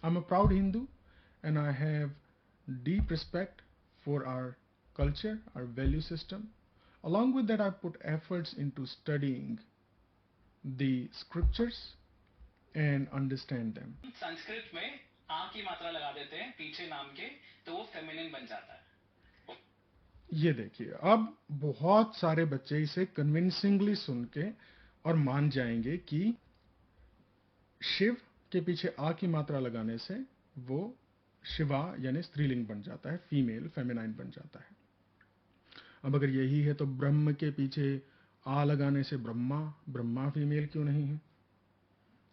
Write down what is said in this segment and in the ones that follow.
I'm a proud Hindu and I have deep respect for our culture, our value system. Along with that, I put efforts into studying the scriptures and understand them. Sanskrit में आ की मात्रा लगा देते हैं पीछे नाम के तो वो फेमिनिन बन जाता है. ये देखिए, अब बहुत सारे बच्चे इसे कन्विंसिंगली सुन के और मान जाएंगे कि शिव के पीछे आ की मात्रा लगाने से वो शिवा यानी स्त्रीलिंग बन जाता है, फीमेल फेमिनाइन बन जाता है. अब अगर यही है तो ब्रह्म के पीछे आ लगाने से ब्रह्मा ब्रह्मा फीमेल क्यों नहीं है?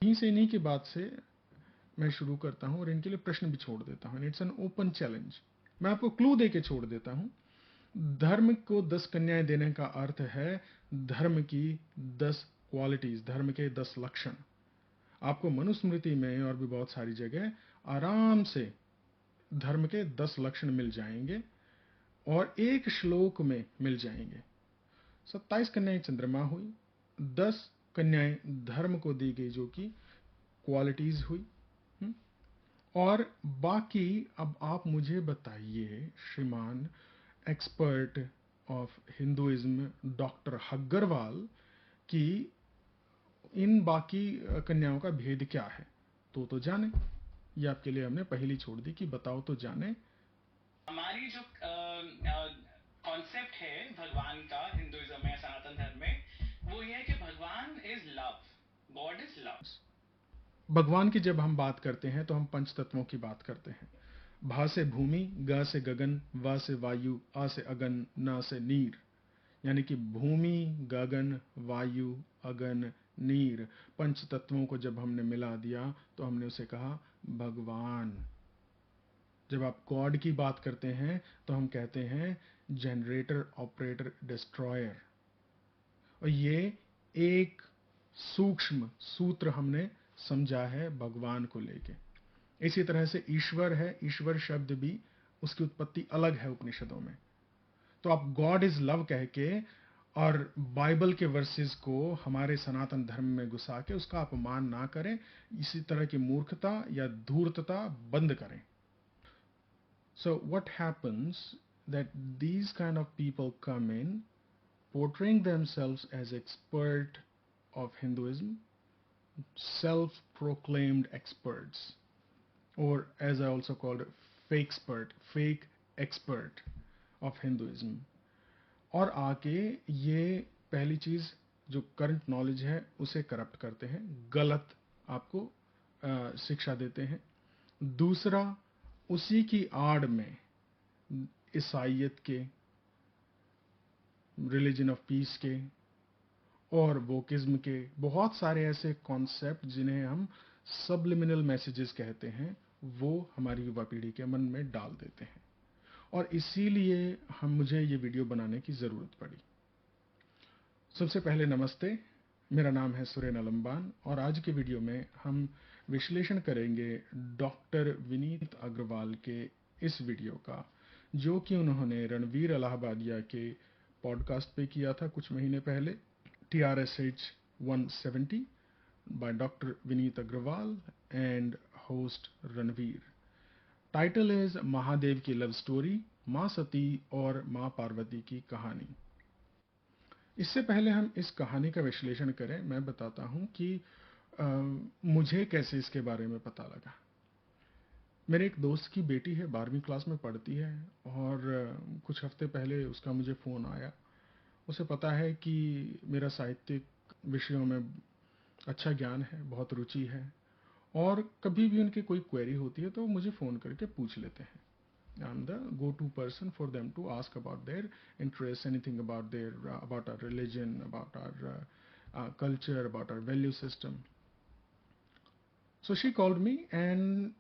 इन्हीं की बात से मैं शुरू करता हूं और इनके लिए प्रश्न भी छोड़ देता हूं. It's an open challenge. मैं आपको क्लू दे के छोड़ देता हूं. धर्म को 10 कन्याएं देने का अर्थ है धर्म की 10 क्वालिटीज, धर्म के 10 लक्षण. आपको मनुस्मृति में और भी बहुत सारी जगह आराम से धर्म के 10 लक्षण मिल जाएंगे और एक श्लोक में मिल जाएंगे. 27 कन्याएं चंद्रमा हुई, 10 कन्याएं धर्म को दी गई जो कि क्वालिटीज हुई. और बाकी अब आप मुझे बताइए श्रीमान एक्सपर्ट ऑफ हिंदुइज्म डॉक्टर हग्गरवाल कि इन बाकी कन्याओं का भेद क्या है. तो जाने. ये आपके लिए हमने पहली छोड़ दी कि बताओ तो जाने. हमारी जो कॉन्सेप्ट है भगवान का हिंदुइज्म में सनातन धर्म में वो ये है कि Bhagwan is love, god is love. भगवान की जब हम बात करते हैं तो हम पंच तत्वों की बात करते हैं. भा से भूमि, ग से गगन, वा से वायु, आ से अगन, ना से नीर. यानी कि भूमि, गगन, वायु, अगन, नीर, पंच तत्वों को जब हमने मिला दिया तो हमने उसे कहा भगवान. जब आप गॉड की बात करते हैं तो हम कहते हैं जनरेटर, ऑपरेटर, डिस्ट्रॉयर. और ये एक सूक्ष्म सूत्र हमने समझा है भगवान को लेके. इसी तरह से ईश्वर है. ईश्वर शब्द भी उसकी उत्पत्ति अलग है उपनिषदों में. तो आप गॉड इज लव कह के और बाइबल के वर्सेस को हमारे सनातन धर्म में घुसा के उसका अपमान ना करें. इसी तरह की मूर्खता या धूर्तता बंद करें. So what happens that these kind of people come in portraying themselves as expert of Hinduism, self-proclaimed experts, or as I also called it, fake expert of Hinduism. और आके ये पहली चीज जो करंट नॉलेज है उसे करप्ट करते हैं, गलत आपको शिक्षा देते हैं. दूसरा, उसी की आड़ में ईसाइयत के, रिलीजन ऑफ पीस के और वोकिज्म के बहुत सारे ऐसे कॉन्सेप्ट जिन्हें हम सबलिमिनल मैसेजेस कहते हैं वो हमारी युवा पीढ़ी के मन में डाल देते हैं. और इसीलिए मुझे ये वीडियो बनाने की ज़रूरत पड़ी. सबसे पहले नमस्ते. मेरा नाम है सुरेन अलम्बान और आज के वीडियो में हम विश्लेषण करेंगे डॉक्टर विनीत अग्रवाल के इस वीडियो का जो कि उन्होंने रणवीर अलाहाबादिया के पॉडकास्ट पे किया था कुछ महीने पहले, TRSH 170 by Dr. Vineet Agrawal and host Ranveer. Title is Mahadev की लव स्टोरी, माँ सती और माँ पार्वती की कहानी. इससे पहले हम इस कहानी का विश्लेषण करें, मैं बताता हूं कि मुझे कैसे इसके बारे में पता लगा. मेरे एक दोस्त की बेटी है, 12वीं क्लास में पढ़ती है और कुछ हफ्ते पहले उसका मुझे फ़ोन आया. उसे पता है कि मेरा साहित्यिक विषयों में अच्छा ज्ञान है, बहुत रुचि है और कभी भी उनकी कोई क्वेरी होती है तो मुझे फ़ोन करके पूछ लेते हैं. I'm the go-to person for them to ask about their interests, anything about their about our religion, about our culture, about our value system. So she called me and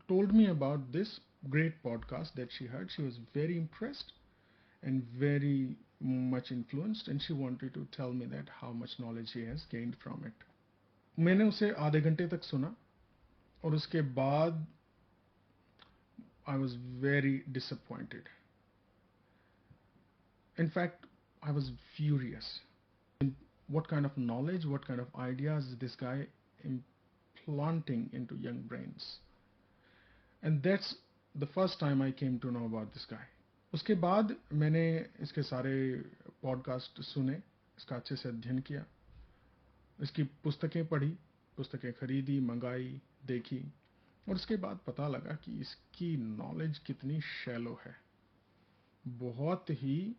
told me about this great podcast that she heard. She was very impressed and very much influenced, and she wanted to tell me that how much knowledge she has gained from it. मैंने उसे आधे घंटे तक सुना और उसके बाद I was very disappointed. In fact, I was furious. What kind of knowledge, what kind of ideas is this guy implanting into young brains? And that's the first time I came to know about this guy. उसके बाद मैंने इसके सारे podcast सुने, इसका अच्छे से अध्ययन किया, इसकी पुस्तकें पढ़ी, पुस्तकें खरीदी, मंगाई, देखी, और उसके बाद पता लगा कि इसकी नॉलेज कितनी शैलो है। बहुत ही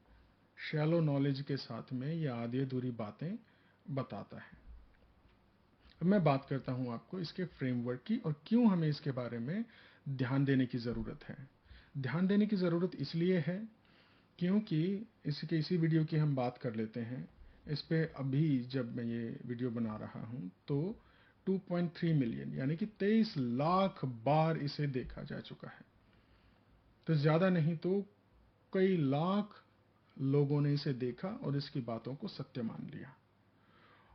शैलो नॉलेज के साथ में ये आधी अधूरी बातें बताता है। अब मैं बात करता हूं आपको इसके फ्रेमवर्क की और क्यों हमें इसके बारे में ध्यान देने की ज़रूरत है। ध्यान देने की ज़रूरत इसलिए है क्योंकि इसके इसी वीडियो की हम बात कर लेते हैं। इस पे अभी जब मैं ये वीडियो बना रहा हूं तो 2.3 मिलियन यानी कि 23 लाख बार इसे देखा जा चुका है। तो ज़्यादा नहीं तो कई लाख लोगों ने इसे देखा और इसकी बातों को सत्य मान लिया।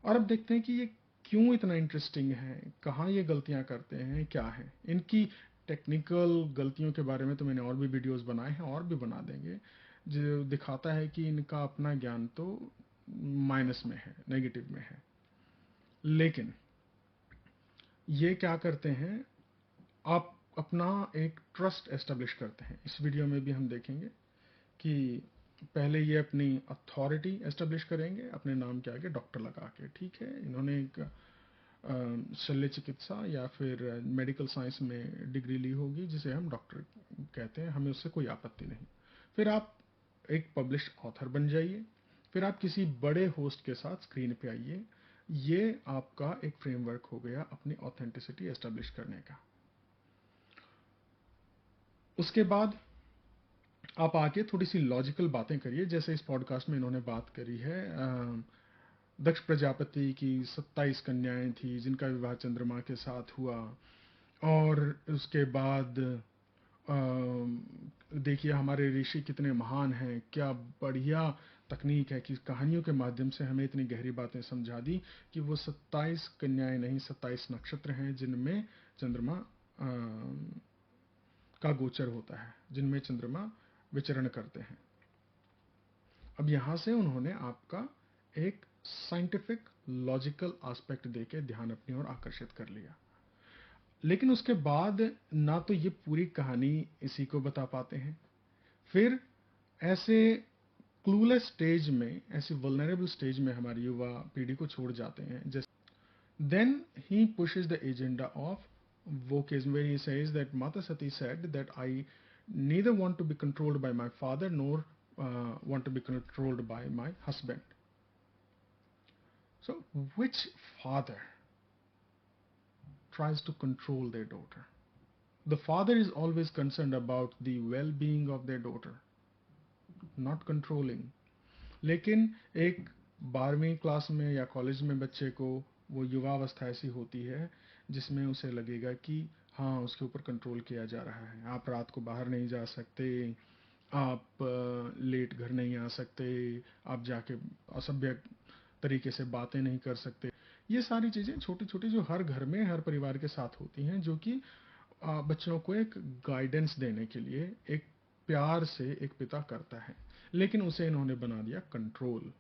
और अब देखते हैं कि ये क्यों इतना इंटरेस्टिंग है, कहाँ ये गलतियां करते हैं, क्या है इनकी टेक्निकल गलतियों के बारे में। तो मैंने और भी वीडियोस बनाए हैं और भी बना देंगे, जो दिखाता है कि इनका अपना ज्ञान तो माइनस में है, नेगेटिव में है। लेकिन ये क्या करते हैं, आप अपना एक ट्रस्ट एस्टेब्लिश करते हैं। इस वीडियो में भी हम देखेंगे कि पहले ये अपनी अथॉरिटी एस्टेब्लिश करेंगे अपने नाम के आगे डॉक्टर लगा के। ठीक है, इन्होंने एक शल्य चिकित्सा या फिर मेडिकल साइंस में डिग्री ली होगी जिसे हम डॉक्टर कहते हैं, हमें उससे कोई आपत्ति नहीं। फिर आप एक पब्लिश्ड ऑथर बन जाइए, फिर आप किसी बड़े होस्ट के साथ स्क्रीन पे आइए। ये आपका एक फ्रेमवर्क हो गया अपनी ऑथेंटिसिटी एस्टेब्लिश करने का। उसके बाद आप आके थोड़ी सी लॉजिकल बातें करिए, जैसे इस पॉडकास्ट में इन्होंने बात करी है दक्ष प्रजापति की 27 कन्याएं थी जिनका विवाह चंद्रमा के साथ हुआ। और उसके बाद देखिए हमारे ऋषि कितने महान हैं, क्या बढ़िया तकनीक है कि कहानियों के माध्यम से हमें इतनी गहरी बातें समझा दी कि वो 27 कन्याएं नहीं 27 नक्षत्र हैं जिनमें चंद्रमा का गोचर होता है, जिनमें चंद्रमा विचरण करते हैं। अब यहां से उन्होंने आपका एक साइंटिफिक लॉजिकल एस्पेक्ट देके ध्यान अपनी ओर आकर्षित कर लिया। लेकिन उसके बाद ना तो ये पूरी कहानी इसी को बता पाते हैं, फिर ऐसे क्लूलेस स्टेज में, ऐसी वल्नरेबल स्टेज में हमारी युवा पीढ़ी को छोड़ जाते हैं। जैसे then he pushes the agenda of wokeism where he says that Mata Sati said that I neither want to be controlled by my father nor want to be controlled by my husband. So which father tries to control their daughter? The father is always concerned about the well-being of their daughter, not controlling. लेकिन एक 12वीं class में या college में बच्चे को वो युवावस्था ऐसी होती है जिसमें उसे लगेगा कि हाँ उसके ऊपर कंट्रोल किया जा रहा है। आप रात को बाहर नहीं जा सकते, आप लेट घर नहीं आ सकते, आप जाके असभ्य तरीके से बातें नहीं कर सकते। ये सारी चीज़ें छोटी छोटी जो हर घर में हर परिवार के साथ होती हैं, जो कि बच्चों को एक गाइडेंस देने के लिए एक प्यार से एक पिता करता है। लेकिन उसे इन्होंने बना दिया कंट्रोल।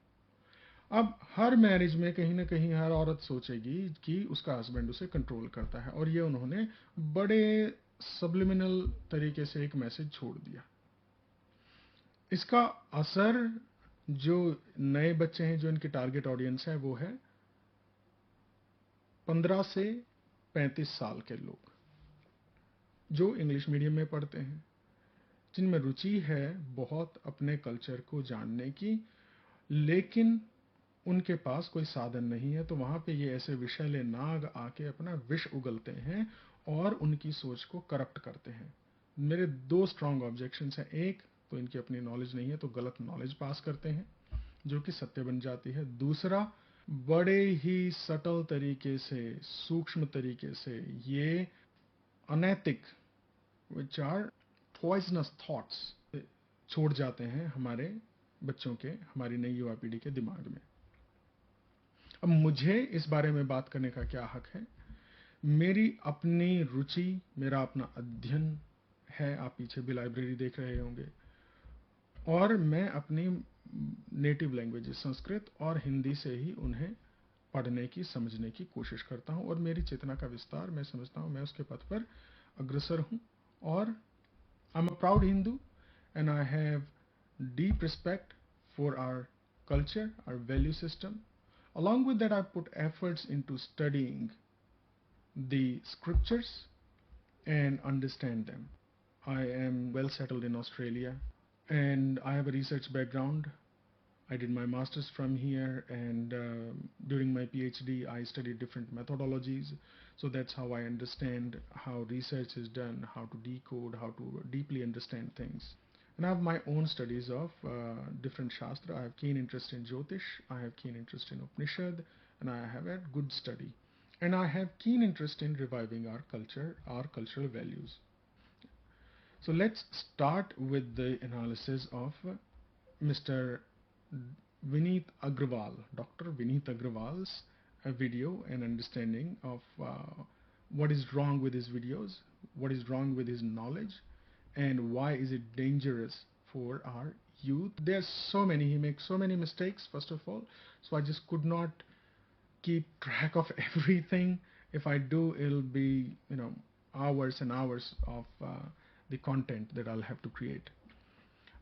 अब हर मैरिज में कहीं ना कहीं हर औरत सोचेगी कि उसका हस्बैंड उसे कंट्रोल करता है, और ये उन्होंने बड़े सबलिमिनल तरीके से एक मैसेज छोड़ दिया। इसका असर जो नए बच्चे हैं, जो इनकी टारगेट ऑडियंस है, वो है 15 से 35 साल के लोग जो इंग्लिश मीडियम में पढ़ते हैं, जिनमें रुचि है बहुत अपने कल्चर को जानने की, लेकिन उनके पास कोई साधन नहीं है। तो वहां पे ये ऐसे विषैले नाग आके अपना विष उगलते हैं और उनकी सोच को करप्ट करते हैं। मेरे दो स्ट्रांग ऑब्जेक्शंस हैं। एक तो इनकी अपनी नॉलेज नहीं है तो गलत नॉलेज पास करते हैं जो कि सत्य बन जाती है। दूसरा, बड़े ही सटल तरीके से, सूक्ष्म तरीके से ये अनैतिक विच आर पॉइजनस थॉट्स छोड़ जाते हैं हमारे बच्चों के, हमारी नई युवा पीढ़ी के दिमाग में। अब मुझे इस बारे में बात करने का क्या हक है? मेरी अपनी रुचि, मेरा अपना अध्ययन है। आप पीछे भी लाइब्रेरी देख रहे होंगे, और मैं अपनी नेटिव लैंग्वेजेस संस्कृत और हिंदी से ही उन्हें पढ़ने की, समझने की कोशिश करता हूं, और मेरी चेतना का विस्तार, मैं समझता हूं मैं उसके पथ पर अग्रसर हूं और I'm a proud Hindu and I have deep respect for our culture, our value system. Along with that, I put efforts into studying the scriptures and understand them. I am well settled in Australia and I have a research background. I did my master's from here, and during my PhD, I studied different methodologies. So that's how I understand how research is done, how to decode, how to deeply understand things. And I have my own studies of different Shastra. I have keen interest in Jyotish, I have keen interest in Upanishad, and I have had good study. And I have keen interest in reviving our culture, our cultural values. So let's start with the analysis of Mr. Vineet Agrawal, Dr. Vineet Agrawal's video and understanding of what is wrong with his videos, what is wrong with his knowledge, and why is it dangerous for our youth. There's so many, he makes so many mistakes, first of all, so I just could not keep track of everything. If I do, it'll be, hours and hours of the content that I'll have to create.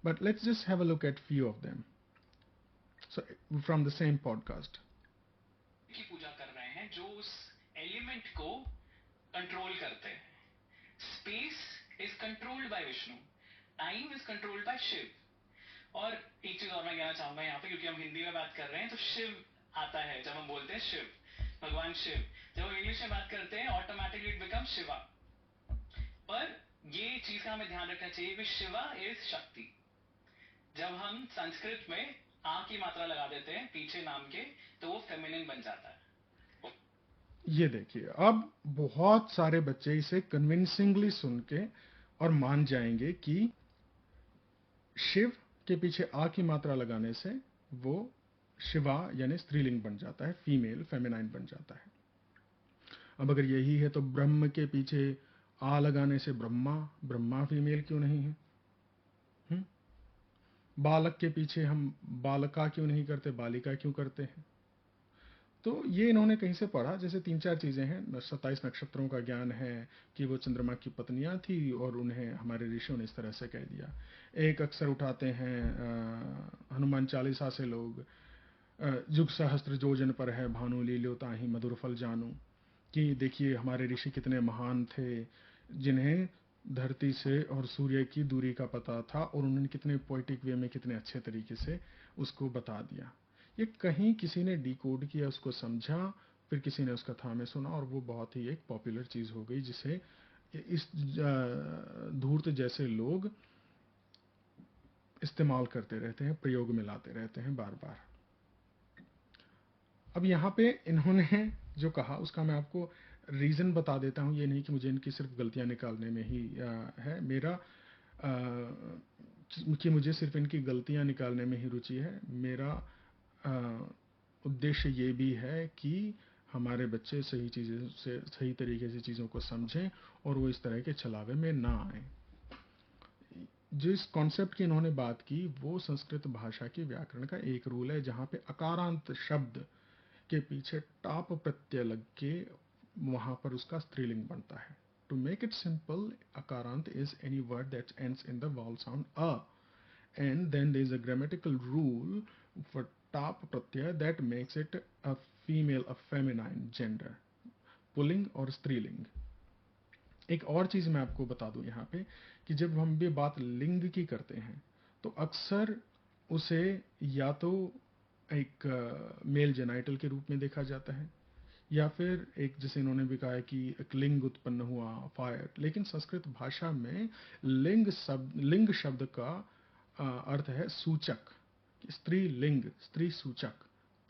But let's just have a look at few of them. So from the same podcast. की पूजा कर रहे हैं जो उस element को control करते हैं. Space is controlled by Vishnu, time is controlled by Shiv. और एक चीज और मैं कहना चाहूंगा यहाँ पे, क्योंकि हम हिंदी में बात कर रहे हैं तो शिव आता है जब हम बोलते हैं शिव, भगवान शिव. जब हम इंग्लिश में बात करते हैं ऑटोमेटिकली इट बिकम शिवा. पर ये चीज का हमें ध्यान रखना चाहिए कि शिवा इज शक्ति. जब हम संस्कृत में आ की मात्रा लगा देते हैं पीछे नाम के, तो वो फेमिनिन बन जाता है. ये देखिए, अब बहुत सारे बच्चे इसे कन्विंसिंगली सुन के और मान जाएंगे कि शिव के पीछे आ की मात्रा लगाने से वो शिवा यानी स्त्रीलिंग बन जाता है, फीमेल, फेमिनाइन बन जाता है. अब अगर यही है तो ब्रह्म के पीछे आ लगाने से ब्रह्मा फीमेल क्यों नहीं है? बालक के पीछे हम बालका क्यों नहीं करते, बालिका क्यों करते हैं? तो ये इन्होंने कहीं से पढ़ा. जैसे 3-4 चीजें हैं. 27 नक्षत्रों का ज्ञान है कि वो चंद्रमा की पत्नियां थी और उन्हें हमारे ऋषियों ने इस तरह से कह दिया. एक अक्सर उठाते हैं हनुमान चालीसा से लोग, जुग सहस्त्र जोजन पर है भानु लील्यो ताहि मधुर फल जानू, कि देखिए हमारे ऋषि कितने महान थे जिन्हें धरती से और सूर्य की दूरी का पता था, और उन्होंने कितने पोइटिक वे में कितने अच्छे तरीके से उसको बता दिया. ये कहीं किसी ने डिकोड किया, उसको समझा, फिर किसी ने उस कथा में सुना और वो बहुत ही एक पॉपुलर चीज हो गई, जिसे इस धूर्त जैसे लोग इस्तेमाल करते रहते हैं, प्रयोग में लाते रहते हैं बार बार. अब यहाँ पे इन्होंने जो कहा उसका मैं आपको रीजन बता देता हूँ. ये नहीं कि मुझे इनकी सिर्फ गलतियां निकालने में ही है मेरा, कि मुझे सिर्फ इनकी गलतियां निकालने में ही रुचि है. मेरा उद्देश्य ये भी है कि हमारे बच्चे सही चीज़ें से, सही तरीके से चीज़ों को समझें और वो इस तरह के छलावे में ना आए. जिस कॉन्सेप्ट की इन्होंने बात की वो संस्कृत भाषा की व्याकरण का एक रूल है, जहाँ पे अकारांत शब्द के पीछे टाप प्रत्यय लग के वहां पर उसका स्त्रीलिंग बनता है. टू मेक इट सिंपल, अकारांत is any word that ends in the vowel sound a, and then there is a grammatical rule for tap pratyaya that makes it a female, a feminine gender, pulling और स्त्रीलिंग. एक और चीज मैं आपको बता दूं यहाँ पे कि जब हम भी बात लिंग की करते हैं तो अक्सर उसे या तो एक मेल जेनाइटल के रूप में देखा जाता है, या फिर एक, जैसे इन्होंने भी कहा है कि एक लिंग उत्पन्न हुआ, फायर. लेकिन संस्कृत भाषा में लिंग शब्द का अर्थ है सूचक, स्त्रीलिंग, स्त्री सूचक.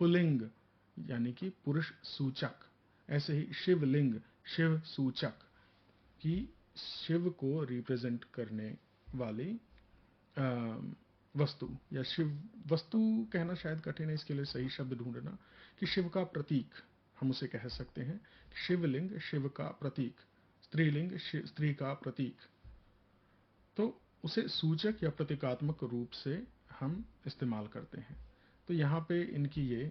पुल्लिंग यानी कि पुरुष सूचक. ऐसे ही शिवलिंग, शिव सूचक, कि शिव को रिप्रेजेंट करने वाली वस्तु, या शिव वस्तु कहना शायद कठिन है, इसके लिए सही शब्द ढूंढना, कि शिव का प्रतीक हम उसे कह सकते हैं. शिवलिंग शिव का प्रतीक, स्त्रीलिंग स्त्री का प्रतीक. तो उसे सूचक या प्रतीकात्मक रूप से हम इस्तेमाल करते हैं. तो यहाँ पे इनकी ये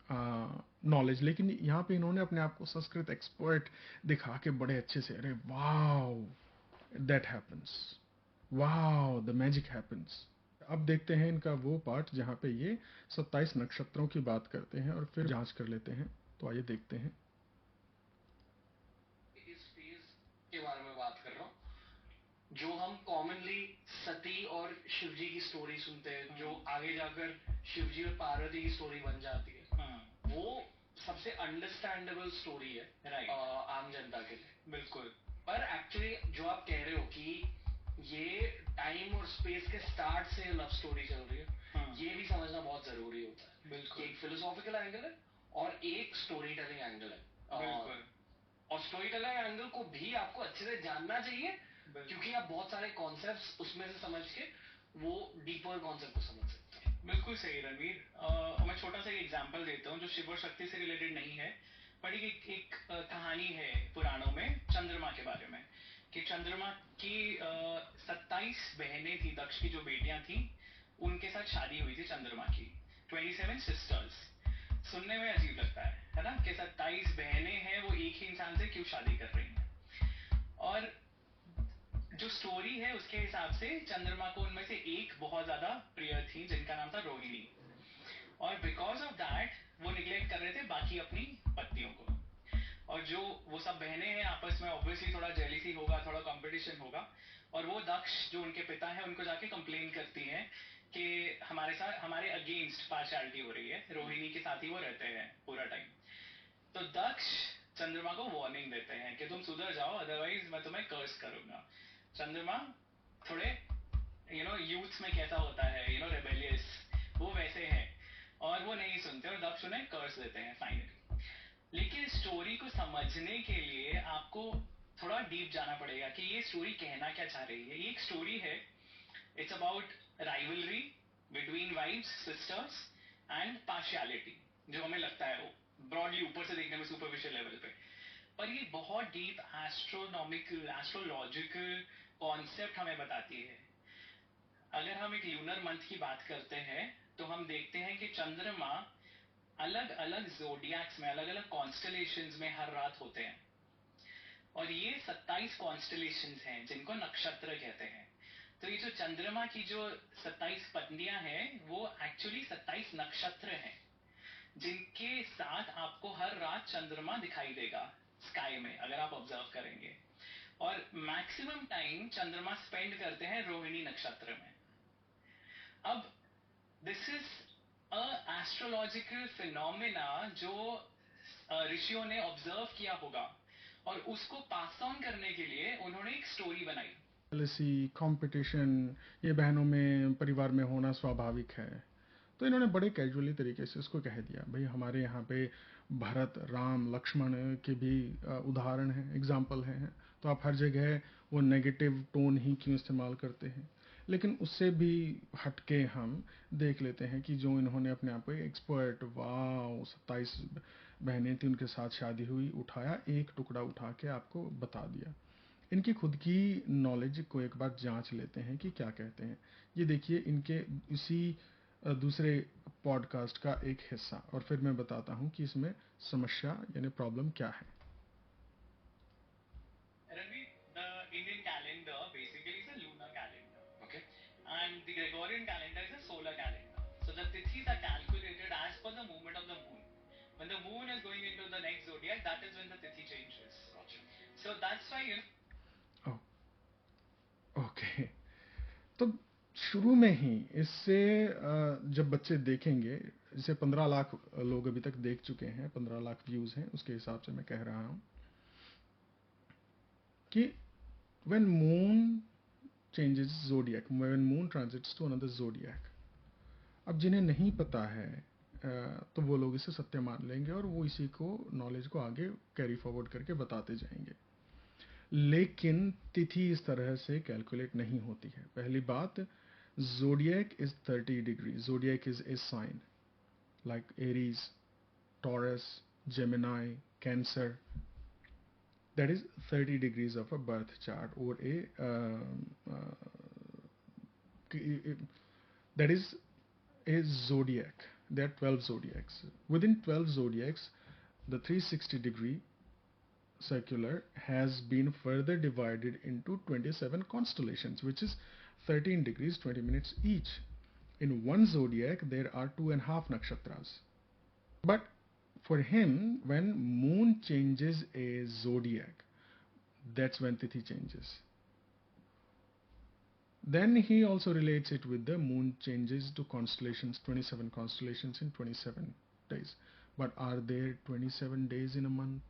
नॉलेज, लेकिन यहाँ पे इन्होंने अपने आप को संस्कृत एक्सपर्ट दिखा के बड़े अच्छे से, अरे वाह that happens, wow the magic happens. अब देखते हैं इनका वो पार्ट जहाँ पे ये 27 नक्षत्रों की बात करते हैं और फिर जांच कर लेते हैं। तो आइए देखते हैं। इस फेज के बारे में बात कर रहा हूँ जो हम कॉमनली सती और शिवजी की स्टोरी सुनते हैं, जो आगे जाकर शिवजी और पार्वती की स्टोरी बन जाती है, वो सबसे अंडरस्टैंडेबल स्टोरी है, राइट, आम जनता के लिए। बिल्कुल। पर एक्चुअली जो आप कह रहे हो कि ये टाइम और स्पेस के स्टार्ट से लव स्टोरी चल रही है, ये भी समझना बहुत जरूरी होता है। बिल्कुल। एक फिलोसॉफिकल एंगल है और एक स्टोरी टेलिंग एंगल है। बिल्कुल। और स्टोरी टेलिंग एंगल को भी आपको अच्छे से जानना चाहिए, क्योंकि आप बहुत सारे कॉन्सेप्ट्स उसमें से समझ के वो डीपर कॉन्सेप्ट को समझ सकते हैं। बिल्कुल सही रणवीर। मैं छोटा सा एग्जांपल देता हूँ जो शिव और शक्ति से रिलेटेड नहीं है, बट एक कहानी है पुराणों में चंद्रमा के बारे में, कि चंद्रमा की 27 बहनें थी, दक्ष की जो बेटियां थी उनके साथ शादी हुई थी चंद्रमा की, 27 सिस्टर्स। सुनने में अजीब लगता है ना, कि 27 बहनें हैं, वो एक ही इंसान से क्यों शादी कर रही हैं। और जो स्टोरी है उसके हिसाब से चंद्रमा को उनमें से एक बहुत ज्यादा प्रिय थी जिनका नाम था रोहिणी, और बिकॉज ऑफ दैट वो निग्लेक्ट कर रहे थे बाकी अपनी पत्नियों को। और जो वो सब बहनें हैं आपस में ऑब्वियसली थोड़ा जेलिसी होगा, थोड़ा कंपटीशन होगा, और वो दक्ष जो उनके पिता हैं उनको जाके कंप्लेन करती हैं कि हमारे साथ हमारे अगेंस्ट पार्शियलिटी हो रही है, रोहिणी के साथ ही वो रहते हैं पूरा टाइम। तो दक्ष चंद्रमा को वार्निंग देते हैं कि तुम सुधर जाओ, अदरवाइज मैं तुम्हें कर्स करूंगा। चंद्रमा थोड़े यूथ में कैसा होता है, रेबेलियस, वो वैसे हैं, और वो नहीं सुनते और दक्ष उन्हें कर्स देते हैं फाइनली। लेकिन स्टोरी को समझने के लिए आपको थोड़ा डीप जाना पड़ेगा कि ये स्टोरी कहना क्या चाह रही है। ये एक स्टोरी है, it's about rivalry between wives, sisters and partiality, जो हमें लगता है वो ब्रॉडली ऊपर से देखने में सुपरफिशियल लेवल पे, पर ये बहुत डीप एस्ट्रोनॉमिकल, एस्ट्रोलॉजिकल कॉन्सेप्ट हमें बताती है। अगर हम एक लूनर मंथ की बात करते हैं तो हम देखते हैं कि चंद्रमा अलग अलग जोडियक्स में, अलग अलग कॉन्स्टलेशंस में हर रात होते हैं, और ये 27 कॉन्स्टलेशंस हैं जिनको नक्षत्र कहते हैं। तो ये जो चंद्रमा की जो 27 पत्नियां हैं वो एक्चुअली 27 नक्षत्र हैं जिनके साथ आपको हर रात चंद्रमा दिखाई देगा स्काई में अगर आप ऑब्जर्व करेंगे। और मैक्सिमम टाइम चंद्रमा स्पेंड करते हैं रोहिणी नक्षत्र में। अब this is a astrological phenomena जो ऋषियों ने ऑब्जर्व किया होगा, और उसको पास ऑन करने के लिए उन्होंने एक स्टोरी बनाई। जेलसी, कंपटीशन, ये बहनों में परिवार में होना स्वाभाविक है। तो इन्होंने बड़े कैजुअली तरीके से इसको कह दिया, भाई हमारे यहाँ पे भरत, राम, लक्ष्मण के भी उदाहरण हैं, एग्जाम्पल हैं। तो आप हर जगह वो नेगेटिव टोन ही क्यों इस्तेमाल करते हैं। लेकिन उससे भी हटके हम देख लेते हैं कि जो इन्होंने अपने आप को एक्सपर्ट, वाह 27 बहनें थी उनके साथ शादी हुई, उठाया एक टुकड़ा उठा के आपको बता दिया। इनकी खुद की नॉलेज को एक बार जांच लेते हैं कि क्या कहते हैं। ये देखिए इनके इसी दूसरे पॉडकास्ट का एक हिस्सा, और फिर मैं बताता हूँ कि इसमें समस्या यानी प्रॉब्लम क्या है। Ranveer, the Indian calendar basically is a lunar calendar, okay, and the Gregorian calendar is a solar calendar. So the tithis are calculated as per the movement of the moon. When the moon is going into the next zodiac, that is when the tithi changes. Gotcha. So that's why okay, तो शुरू में ही इससे जब बच्चे देखेंगे, इसे 15 लाख लोग अभी तक देख चुके हैं, 15 लाख व्यूज हैं, उसके हिसाब से मैं कह रहा हूँ कि when moon changes zodiac, when moon transits to another zodiac, अब जिन्हें नहीं पता है तो वो लोग इसे सत्य मान लेंगे और वो इसी को, नॉलेज को आगे कैरी फॉरवर्ड करके बताते जाएंगे। लेकिन तिथि इस तरह से कैलकुलेट नहीं होती है। पहली बात, zodiac is 30 degree, zodiac is a sign like Aries, Taurus, Gemini, cancer, that is 30 degrees of a birth chart, or a that is a zodiac. There are 12 zodiacs. Within 12 zodiacs, the 360 degree circular has been further divided into 27 constellations, which is 13 degrees 20 minutes each. In one zodiac, there are 2.5 nakshatras. But for him, when moon changes a zodiac, that's when Tithi changes. Then he also relates it with the moon changes to constellations, 27 constellations in 27 days. But are there 27 days in a month?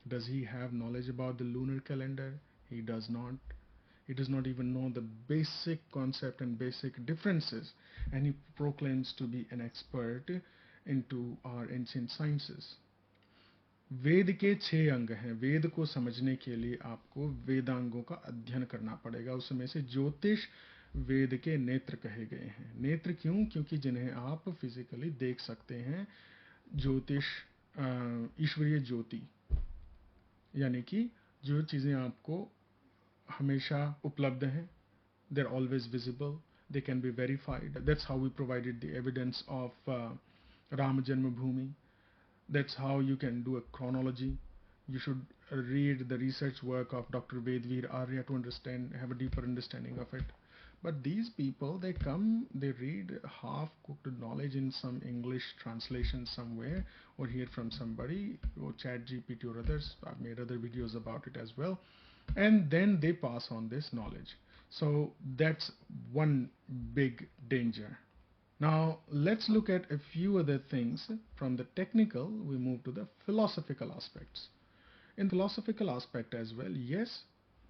Does he have knowledge about the lunar calendar? He does not. He does not even know the basic concept and basic differences, and he proclaims to be an expert into our ancient sciences. वेद के 6 अंग हैं. वेद को समझने के लिए आपको वेदांगों का अध्ययन करना पड़ेगा. उसमें से ज्योतिष वेद के नेत्र कहे गए हैं. नेत्र क्यों? क्योंकि जिन्हें आप फिजिकली देख सकते हैं. ज्योतिष ईश्वरीय ज्योति, यानी कि जो चीज़ें आपको हमेशा उपलब्ध हैं, they're always visible, they can be verified. That's how we provided the evidence of Ram Janmabhoomi. That's how you can do a chronology. You should read the research work of Dr. Vedveer Arya to have a deeper understanding of it. But these people, they come, they read half-cooked knowledge in some English translation somewhere, or hear from somebody, or ChatGPT or others. I've made other videos about it as well. And then they pass on this knowledge. So that's one big danger. Now let's look at a few other things. From the technical, we move to the philosophical aspects. In philosophical aspect as well, yes,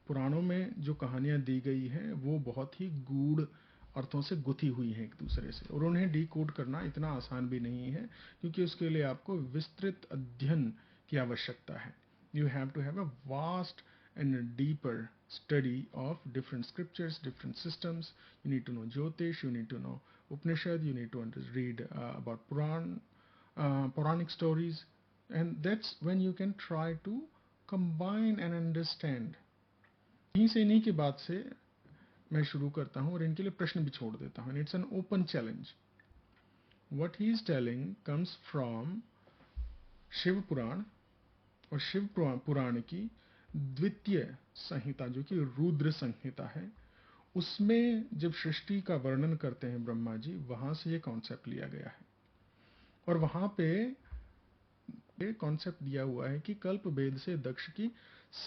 पुराणों में जो कहानियाँ दी गई हैं वो बहुत ही गूढ़ अर्थों से गुथी हुई हैं एक दूसरे से, और उन्हें डिकोड करना इतना आसान भी नहीं है, क्योंकि उसके लिए आपको विस्तृत अध्ययन की आवश्यकता है. You have to have a vast and a deeper study of different scriptures, different systems. You need to know Jyotish, you need to know Upanishad, you need to read about Puranic stories, and that's when you can try to combine and understand. यहीं से इन्हीं की बात से मैं शुरू करता हूँ और इनके लिए प्रश्न भी छोड़ देता हूँ. It's an open challenge. What he is telling comes from Shiv पुराण, और शिव पुराण की द्वितीय संहिता जो कि रुद्र संहिता है, उसमें जब सृष्टि का वर्णन करते हैं ब्रह्मा जी, वहां से ये कॉन्सेप्ट लिया गया है. और वहां पे ये कॉन्सेप्ट दिया हुआ है कि कल्प भेद से दक्ष की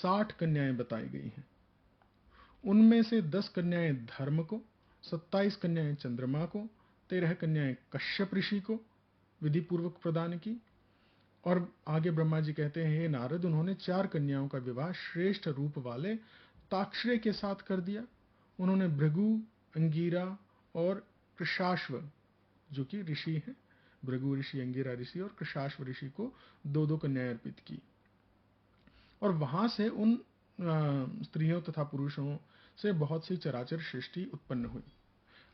60 कन्याएं बताई गई हैं. उनमें से 10 कन्याएं धर्म को, 27 कन्याएं चंद्रमा को, 13 कन्याएं कश्यप ऋषि को विधि पूर्वक प्रदान की. और आगे ब्रह्मा जी कहते हैं, हे नारद, उन्होंने 4 कन्याओं का विवाह श्रेष्ठ रूप वाले ताक्षर्य के साथ कर दिया. उन्होंने भृगु, अंगीरा और कृशाश्व, जो कि ऋषि हैं, भृगु ऋषि, अंगीरा ऋषि और कृशाश्व ऋषि को 2-2 कन्याएं अर्पित की. और वहां से उन स्त्रियों तथा पुरुषों से बहुत सी चराचर सृष्टि उत्पन्न हुई.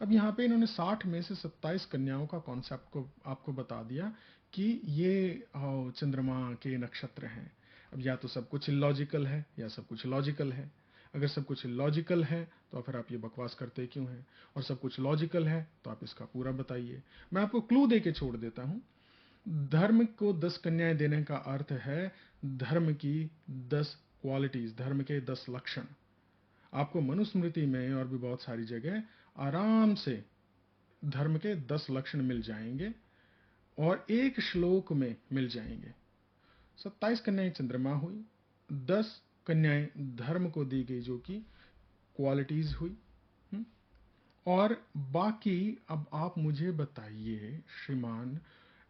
अब यहाँ पे इन्होंने 60 में से 27 कन्याओं का कॉन्सेप्ट को आपको बता दिया कि ये चंद्रमा के नक्षत्र हैं. अब या तो सब कुछ इलॉजिकल है या सब कुछ लॉजिकल है. अगर सब कुछ लॉजिकल है तो फिर आप ये बकवास करते क्यों हैं, और सब कुछ लॉजिकल है तो आप इसका पूरा बताइए. मैं आपको क्लू दे के छोड़ देता हूँ. धर्म को 10 कन्याएं देने का अर्थ है धर्म की 10 क्वालिटीज, धर्म के 10 लक्षण. आपको मनुस्मृति में और भी बहुत सारी जगह आराम से धर्म के 10 लक्षण मिल जाएंगे, और एक श्लोक में मिल जाएंगे. 27 कन्याएं चंद्रमा हुई, 10 कन्याएं धर्म को दी गई जो कि क्वालिटीज हुई. और बाकी अब आप मुझे बताइए, श्रीमान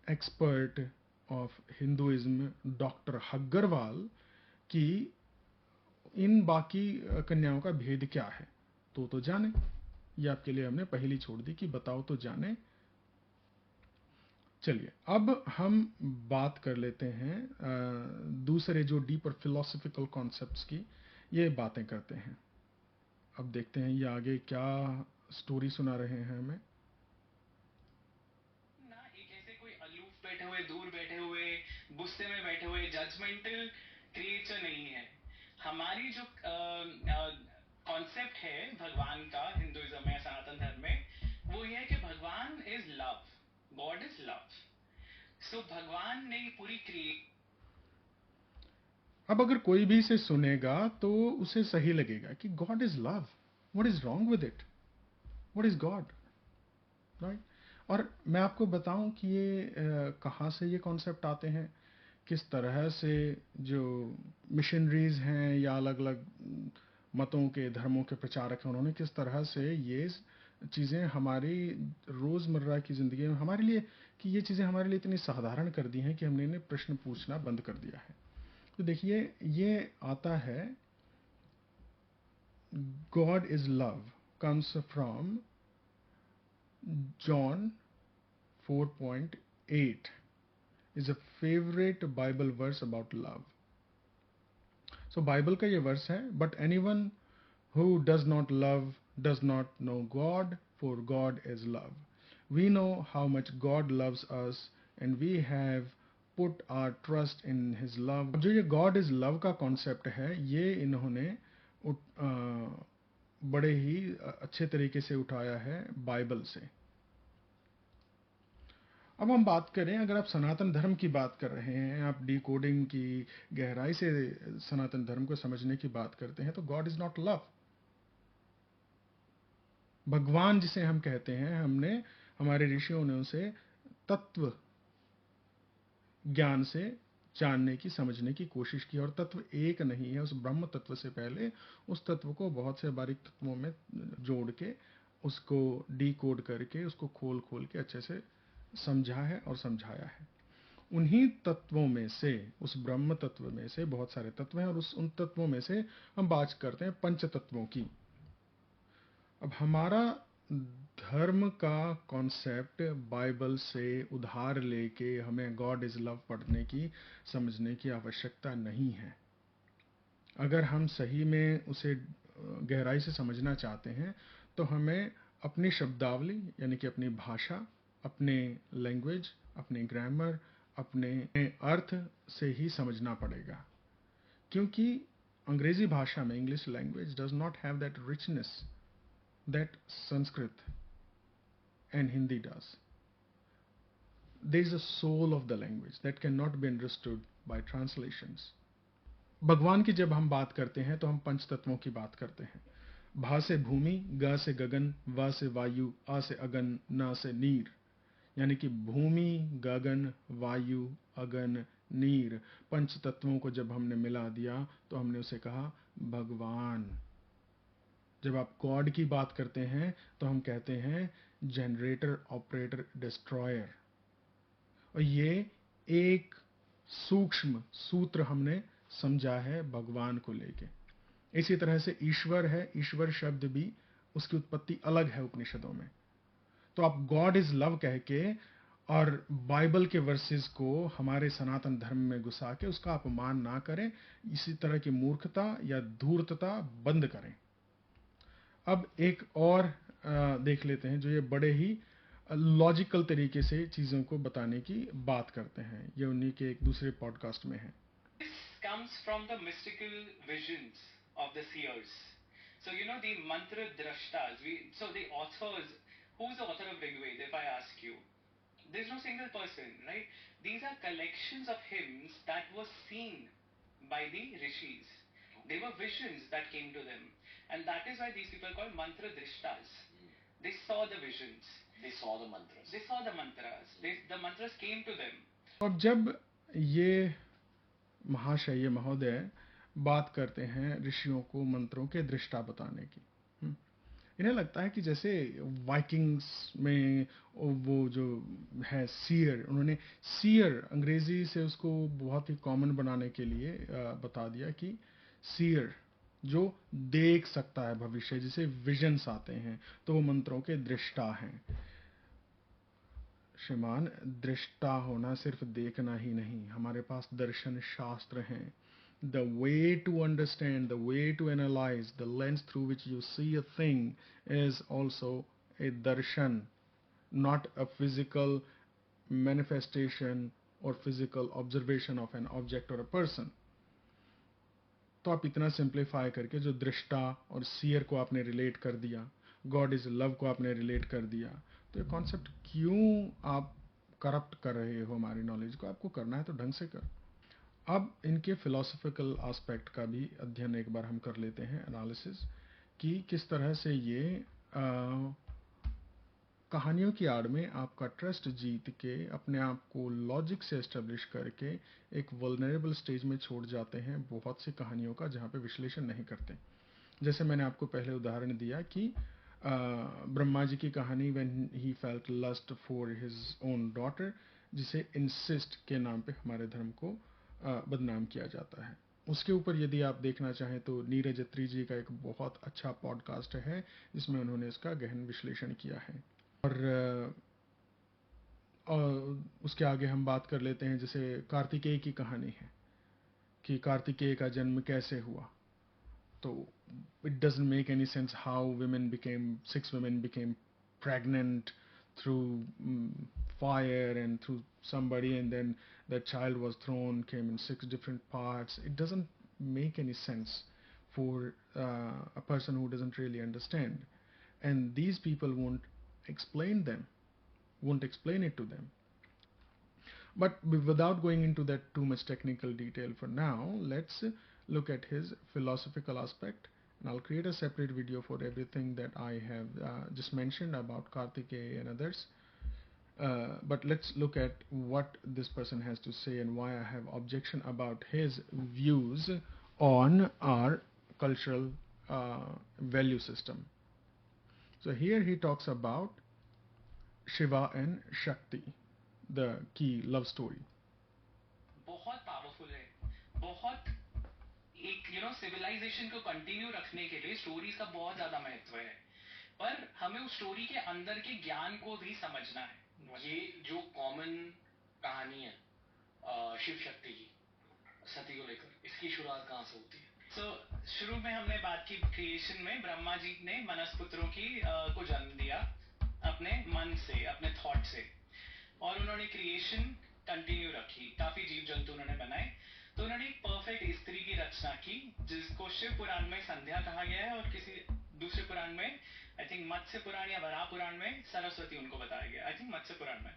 एक्सपर्ट ऑफ हिंदुइज्म डॉक्टर हग्गरवाल, कि इन बाकी कन्याओं का भेद क्या है. तो जाने. ये आपके लिए हमने पहली छोड़ दी कि बताओ तो जाने. चलिए अब हम बात कर लेते हैं दूसरे जो डीपर फिलोसॉफिकल कॉन्सेप्ट्स की. ये बातें करते हैं. अब देखते हैं ये आगे क्या स्टोरी सुना रहे हैं हमें. ना एक ऐसे कोई अलूफ बैठे हुए, दूर बैठे हुए, गुस्से में बैठे हुए जजमेंटल क्रिएचर नहीं है. हमारी जो कॉन्सेप्ट है भगवान का हिंदुइज्म में, सनातन धर्म में, वो ये है कि Bhagwan is love, god is love. So भगवान ने पूरी अब अगर कोई भी इसे सुनेगा तो उसे सही लगेगा कि God is love, what is wrong with it, what is God, right. और मैं आपको बताऊं कि ये कहाँ से ये कॉन्सेप्ट आते हैं, किस तरह से जो मिशनरीज हैं या अलग अलग मतों के धर्मों के प्रचारक हैं, उन्होंने किस तरह से ये चीज़ें हमारी रोज़मर्रा की ज़िंदगी में हमारे लिए, कि ये चीज़ें हमारे लिए इतनी साधारण कर दी हैं कि हमने इन्हें प्रश्न पूछना बंद कर दिया है। तो देखिए, ये आता है, God is love comes from John 4:8 is a favorite Bible verse about love. So Bible का ये वर्स है, but anyone who does not love does not know God, for God is love. We know how much God loves us and we have put our trust in his love. जो ये God is love का concept है, ये इन्होंने बड़े ही अच्छे तरीके से उठाया है बाइबल से। अब हम बात करें, अगर आप सनातन धर्म की बात कर रहे हैं, आप डिकोडिंग की गहराई से सनातन धर्म को समझने की बात करते हैं, तो गॉड इज नॉट लव। भगवान जिसे हम कहते हैं, हमने हमारे ऋषियों ने उसे तत्व ज्ञान से जानने की, समझने की कोशिश की, और तत्व एक नहीं है। उस ब्रह्म तत्व से पहले उस तत्व को बहुत से बारीक तत्वों में जोड़ के, उसको डिकोड करके, उसको खोल खोल के अच्छे से समझा है और समझाया है। उन्हीं तत्वों में से, उस ब्रह्म तत्व में से बहुत सारे तत्व हैं, और उन तत्वों में से हम बात करते हैं पंच तत्वों की। अब हमारा धर्म का कॉन्सेप्ट बाइबल से उधार लेके हमें गॉड इज लव पढ़ने की, समझने की आवश्यकता नहीं है। अगर हम सही में उसे गहराई से समझना चाहते हैं, तो हमें अपनी शब्दावली, यानी कि अपनी भाषा, अपने लैंग्वेज, अपने ग्रामर, अपने अर्थ से ही समझना पड़ेगा। क्योंकि अंग्रेजी भाषा में, English language does not have that richness that Sanskrit and Hindi does. There is a soul of the language that cannot be understood by translations. भगवान की जब हम बात करते हैं तो हम पंच तत्वों की बात करते हैं। भा से भूमि, ग से गगन, वा से वायु, आ से अगन, ना से नीर। यानी कि भूमि, गगन, वायु, अगन, नीर, पंच तत्वों को जब हमने मिला दिया तो हमने उसे कहा भगवान। जब आप गॉड की बात करते हैं तो हम कहते हैं जनरेटर, ऑपरेटर, डिस्ट्रॉयर। और ये एक सूक्ष्म सूत्र हमने समझा है भगवान को लेके। इसी तरह से ईश्वर है, ईश्वर शब्द भी, उसकी उत्पत्ति अलग है उपनिषदों में। तो आप गॉड इज लव कह के और बाइबल के वर्सेस को हमारे सनातन धर्म में घुसा के उसका अपमान ना करें। इसी तरह की मूर्खता या धूर्तता बंद करें। अब एक और देख लेते हैं, जो ये बड़े ही लॉजिकल तरीके से चीजों को बताने की बात करते हैं। ये उन्हीं के एक दूसरे पॉडकास्ट में है। This comes from the mystical visions of the seers. So you know the mantra drashtas. So the authors, who's the author of Rig Veda? If I ask you, there's no single person, right? These are collections of hymns that were seen by the rishis. They were visions that came to them, and that is why these people are called mantra drishtas. They saw the visions. They saw the mantras. They saw the mantras. The mantras came to them. अब जब ये महाशय, महोदय बात करते हैं ऋषियों को मंत्रों के दृष्टा बताने की, इन्हें लगता है कि जैसे वाइकिंग्स में वो जो है सीयर, उन्होंने सीयर अंग्रेजी से उसको बहुत ही कॉमन बनाने के लिए बता दिया कि सीयर जो देख सकता है भविष्य, जिसे विजन्स आते हैं, तो वो मंत्रों के दृष्टा हैं। श्रीमान, दृष्टा होना सिर्फ देखना ही नहीं, हमारे पास दर्शन शास्त्र हैं। The way to understand, the way to analyze, the lens through which you see a thing is also a darshan, not a physical manifestation or physical observation of an object or a person. तो आप इतना simplify करके जो दृष्टा और shear को आपने relate कर दिया, गॉड इज लव को आपने रिलेट कर दिया, तो ये कॉन्सेप्ट क्यों आप करप्ट कर रहे हो हमारी नॉलेज को? आपको करना है तो ढंग से कर। अब इनके फिलोसफिकल एस्पेक्ट का भी अध्ययन एक बार हम कर लेते हैं, एनालिसिस, कि किस तरह से ये कहानियों की आड़ में आपका ट्रस्ट जीत के अपने आप को लॉजिक से एस्टेब्लिश करके एक वल्नरेबल स्टेज में छोड़ जाते हैं बहुत सी कहानियों का, जहाँ पे विश्लेषण नहीं करते। जैसे मैंने आपको पहले उदाहरण दिया कि ब्रह्मा जी की कहानी when he felt lust for his own daughter, जिसे इंसिस्ट के नाम पे हमारे धर्म को बदनाम किया जाता है। उसके ऊपर यदि आप देखना चाहें तो नीरज अत्री जी का एक बहुत अच्छा पॉडकास्ट है जिसमें उन्होंने इसका गहन विश्लेषण किया है। और उसके आगे हम बात कर लेते हैं, जैसे कार्तिकेय की कहानी है कि कार्तिकेय का जन्म कैसे हुआ। तो it doesn't make any sense how 6 women became pregnant through fire and through somebody, and then that child was thrown, came in 6 different parts. It doesn't make any sense for a person who doesn't really understand, and these people won't explain it to them. But without going into that too much technical detail for now, let's look at his philosophical aspect. And I'll create a separate video for everything that I have just mentioned about Kartikeya and others. But let's look at what this person has to say and why I have objection about his views on our cultural value system. So here he talks about Shiva and Shakti, the key love story. बहुत powerful है, बहुत एक civilisation को continue रखने के लिए stories का बहुत ज्यादा महत्व है, पर हमें उस स्टोरी के अंदर के ज्ञान को भी समझना है। ये जो कॉमन कहानी है शिव शक्ति की, सती को लेकर, इसकी शुरुआत कहाँ से होती है? शुरू में हमने बात की क्रिएशन में ब्रह्मा जी ने मनसपुत्रों को जन्म दिया अपने मन से, अपने थॉट से, और उन्होंने क्रिएशन कंटिन्यू रखी, काफी जीव जंतु उन्होंने बनाए। तो उन्होंने एक परफेक्ट स्त्री की रचना की जिसको शिव पुराण में संध्या कहा गया है, और किसी दूसरे पुराण में, आई थिंक मत्स्य पुराण या वराह पुराण में सरस्वती उनको बताया गया, आई थिंक मत्स्य पुराण में।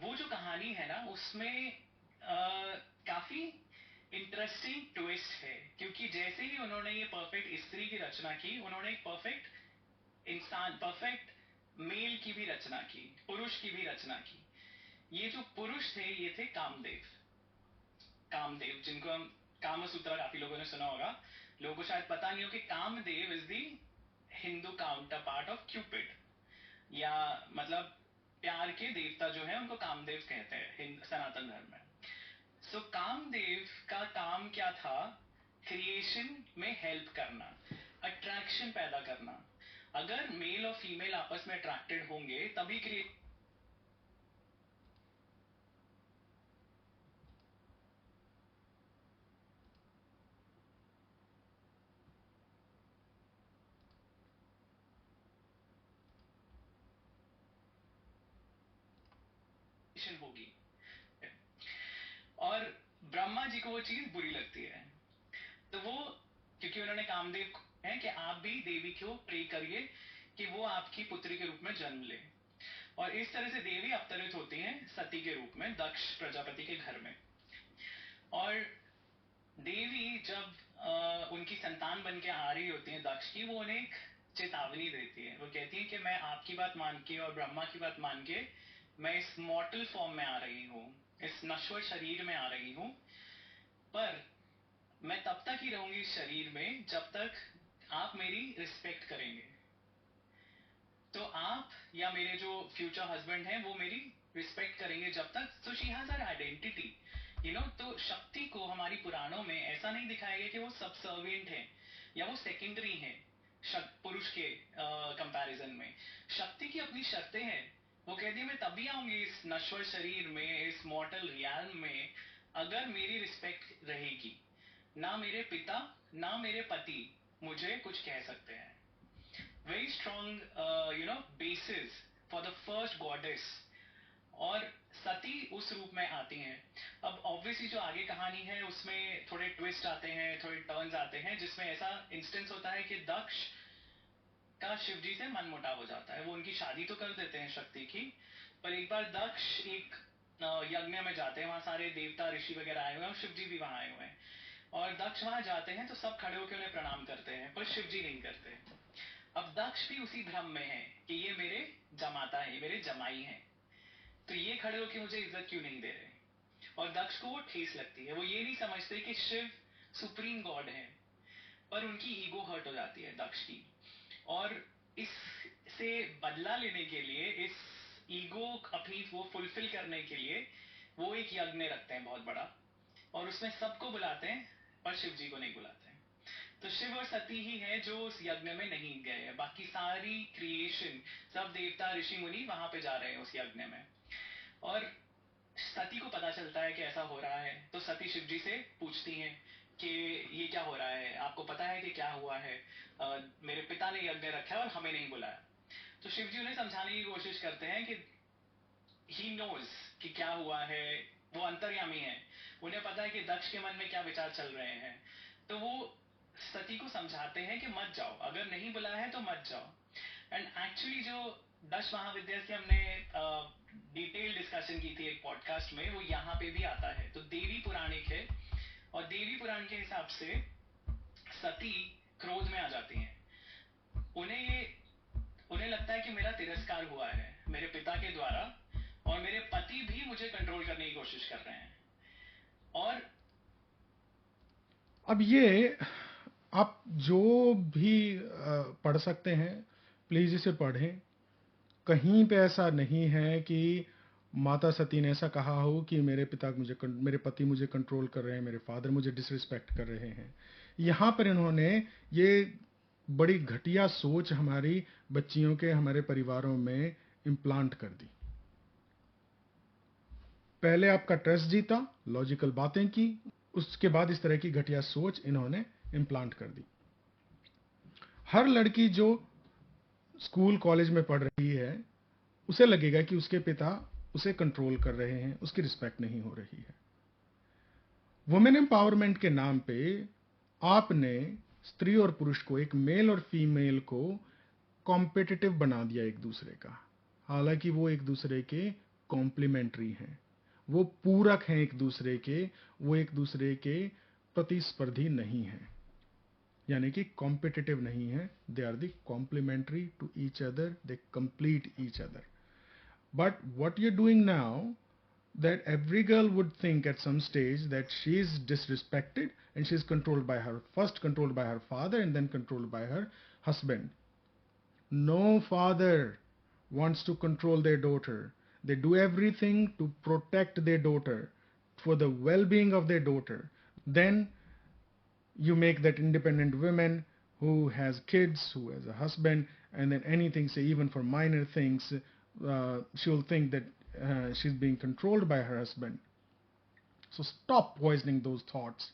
वो जो कहानी है ना, उसमें काफी इंटरेस्टिंग ट्विस्ट है, क्योंकि जैसे ही उन्होंने ये परफेक्ट स्त्री की रचना की, उन्होंने एक परफेक्ट इंसान, परफेक्ट मेल की भी रचना की, पुरुष की भी रचना की। ये जो पुरुष थे ये थे कामदेव। कामदेव जिनको हम काम सूत्र काफी लोगों ने सुना होगा, लोगों को शायद पता नहीं हो कि Kamdev is the Hindu counterpart of Cupid, या मतलब प्यार के देवता जो है उनको कामदेव कहते हैं सनातन धर्म में। कामदेव का काम क्या था? क्रिएशन में हेल्प करना, अट्रैक्शन पैदा करना। अगर मेल और फीमेल आपस में अट्रैक्टेड होंगे तभी क्रिएशन होगी। और ब्रह्मा जी को वो चीज बुरी लगती है, तो वो, क्योंकि उन्होंने कामदेव है कि आप भी देवी को प्रे करिए कि वो आपकी पुत्री के रूप में जन्म ले, और इस तरह से देवी अवतरित होती हैं सती के रूप में दक्ष प्रजापति के घर में। और देवी जब उनकी संतान बन के आ रही होती है दक्ष की, वो उन्हें एक चेतावनी देती है। वो कहती है कि मैं आपकी बात मान के और ब्रह्मा की बात मान के मैं इस मॉर्टल फॉर्म में आ रही हूँ, इस नश्वर शरीर में आ रही हूँ, पर मैं तब तक ही रहूंगी इस शरीर में जब तक आप मेरी रिस्पेक्ट करेंगे। तो आप या मेरे जो फ्यूचर हस्बैंड हैं वो मेरी रिस्पेक्ट करेंगे जब तक। So she has her identity, तो शक्ति को हमारी पुराणों में ऐसा नहीं दिखाया गया कि वो सबसर्विएंट है या वो सेकेंडरी है पुरुष के कंपैरिजन में। शक्ति की अपनी शर्तें हैं। वो कहती है मैं तभी आऊंगी इस नश्वर शरीर में, इस मॉर्टल रियल्म में, अगर मेरी रिस्पेक्ट रहेगी। ना मेरे पिता ना मेरे पति मुझे कुछ कह सकते हैं। Very strong bases for the first goddess. और सती उस रूप में आती हैं। अब ऑब्वियसली जो आगे कहानी है उसमें थोड़े ट्विस्ट आते हैं, थोड़े टर्न्स आते हैं, जिसमें ऐसा इंस्टेंस होता है कि दक्ष का शिवजी से मन मुटाव हो जाता है। वो उनकी शादी तो कर देते हैं शक्ति की, पर एक बार दक्ष एक यज्ञ में जाते हैं, वहां सारे देवता ऋषि वगैरह आए हुए हैं और शिव जी भी वहां आए हुए हैं। और दक्ष वहां जाते हैं तो सब खड़े होकर उन्हें प्रणाम करते हैं, पर शिव जी नहीं करते। अब दक्ष भी उसी भ्रम में है कि ये मेरे जमाता है, मेरे जमाई हैं, तो ये खड़े होकर मुझे इज्जत क्यों नहीं दे रहे। और दक्ष को वो ठेस लगती है। वो ये नहीं समझते कि शिव सुप्रीम गॉड है, पर उनकी ईगो हर्ट हो जाती है दक्ष की। और इससे बदला लेने के लिए, इस ईगो अपनी वो फुलफिल करने के लिए वो एक यज्ञ रखते हैं बहुत बड़ा, और उसमें सबको बुलाते हैं पर शिव जी को नहीं बुलाते हैं। तो शिव और सती ही है जो उस यज्ञ में नहीं गए हैं, बाकी सारी क्रिएशन, सब देवता ऋषि मुनि वहां पे जा रहे हैं उस यज्ञ में। और सती को पता चलता है कि ऐसा हो रहा है, तो सती शिव जी से पूछती हैं कि ये क्या हो रहा है, आपको पता है कि क्या हुआ है, मेरे पिता ने यज्ञ रखा है और हमें नहीं बुलाया। तो शिव जी उन्हें समझाने की कोशिश करते हैं कि ही नोज कि क्या हुआ है, वो अंतर्यामी है, उन्हें पता है कि दक्ष के मन में क्या विचार चल रहे हैं। तो वो सती को समझाते हैं कि मत जाओ, अगर नहीं बुलाया है तो मत जाओ। एंड एक्चुअली जो दश महाविद्या की हमने डिटेल डिस्कशन की थी एक पॉडकास्ट में, वो यहाँ पे भी आता है। तो देवी पुराणिक है, और देवी पुराण के हिसाब से सती क्रोध में आ जाती हैं। उन्हें लगता है कि मेरा तिरस्कार हुआ है मेरे पिता के द्वारा, और मेरे पति भी मुझे कंट्रोल करने की कोशिश कर रहे हैं। और अब ये आप जो भी पढ़ सकते हैं, प्लीज इसे पढ़ें। कहीं पे ऐसा नहीं है कि माता सती ने ऐसा कहा हो कि मेरे पति मुझे कंट्रोल कर रहे हैं, मेरे फादर मुझे डिसरिस्पेक्ट कर रहे हैं। यहाँ पर इन्होंने ये बड़ी घटिया सोच हमारी बच्चियों के, हमारे परिवारों में इम्प्लांट कर दी। पहले आपका ट्रस्ट जीता, लॉजिकल बातें की, उसके बाद इस तरह की घटिया सोच इन्होंने इम्प्लांट कर दी। हर लड़की जो स्कूल कॉलेज में पढ़ रही है, उसे लगेगा कि उसके पिता उसे कंट्रोल कर रहे हैं, उसकी रिस्पेक्ट नहीं हो रही है। वुमेन एम्पावरमेंट के नाम पे आपने स्त्री और पुरुष को, एक मेल और फीमेल को कॉम्पिटिटिव बना दिया एक दूसरे का। हालांकि वो एक दूसरे के कॉम्प्लीमेंट्री हैं, वो पूरक हैं एक दूसरे के, वो एक दूसरे के प्रतिस्पर्धी नहीं हैं, यानी कि कॉम्पिटिटिव नहीं है। They are the complementary to each other, they complete each other. But what you're doing now, that every girl would think at some stage that she is disrespected and she is controlled by first controlled by her father and then controlled by her husband. No father wants to control their daughter. They do everything to protect their daughter, for the well-being of their daughter. Then you make that independent woman who has kids, who has a husband, and then anything, say even for minor things, she'll think that she's being controlled by her husband. So stop poisoning those thoughts.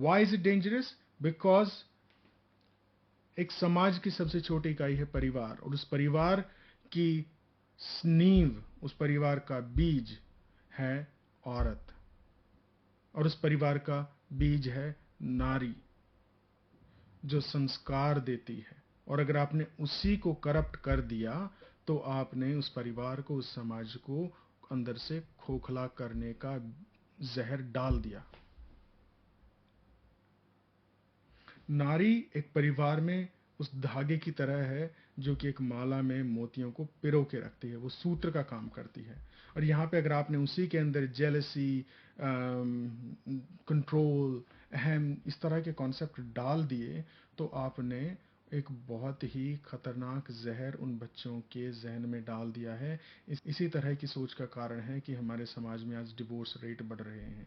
Why is it dangerous? Because एक समाज की सबसे छोटी इकाई है परिवार, और उस परिवार की नींव, उस परिवार का बीज है औरत, और उस परिवार का बीज है नारी, जो संस्कार देती है। और अगर आपने उसी को करप्ट कर दिया तो आपने उस परिवार को, उस समाज को अंदर से खोखला करने का जहर डाल दिया। नारी एक परिवार में उस धागे की तरह है जो कि एक माला में मोतियों को पिरो के रखती है, वो सूत्र का काम करती है। और यहाँ पे अगर आपने उसी के अंदर जेलसी, कंट्रोल, अहम, इस तरह के कॉन्सेप्ट डाल दिए तो आपने एक बहुत ही खतरनाक जहर उन बच्चों के जहन में डाल दिया है। इसी तरह की सोच का कारण है कि हमारे समाज में आज डिवोर्स रेट बढ़ रहे हैं।